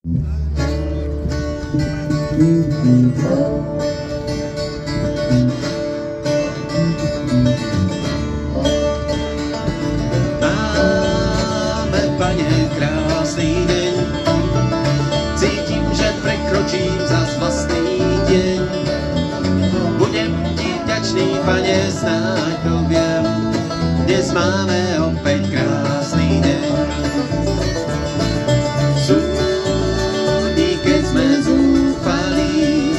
Máme, Pane, krásny deň, cítim, že prekročím zas vlastný deň. Budem ti vďačný, Pane, snáď to viem, dnes máme opäť krásny deň. Súdni, keď sme zúfali,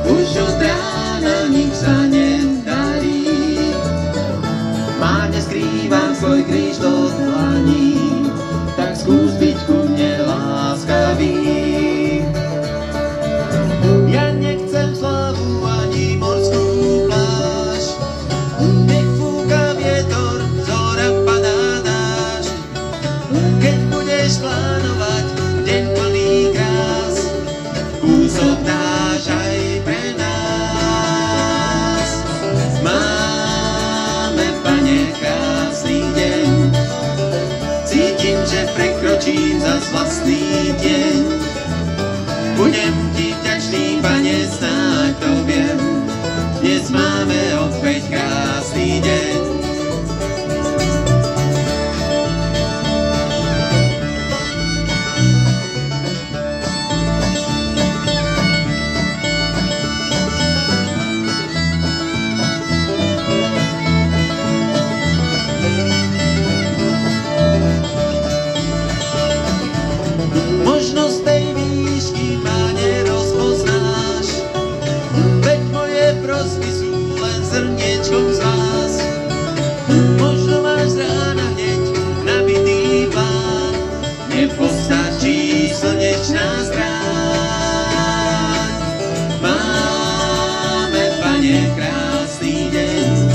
už od rána nič sa nedarí. Má neskrývam svoj kríž do dlaní, tak skús byť ku mne láskavý. Ja nechcem slavu ani morskú pláž, nech fúka vietor, zora padá dážď. Keď budeš plánovať deň plný krás, kúsok dáš aj pre nás. Máme, Pane, krásny deň, cítim, že prekročím zas vlastný deň. Budem ti vďačný, Pane, snáď to viem, dnes máme opäť krásny deň. Možno z tej výšky ma nerozpoznáš, veď moje prosby sú len zrniečkom z vás. Možno máš z rána hneď nabitý plán, nepostačí slnečná stráň. Máme, Pane, krásny deň,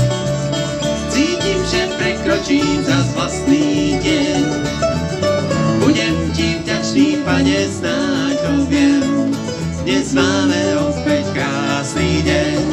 cítim, že prekročím zas vlastný deň. Budem ti vďačný, Pane, snáď to viem, dnes máme opäť krásny deň.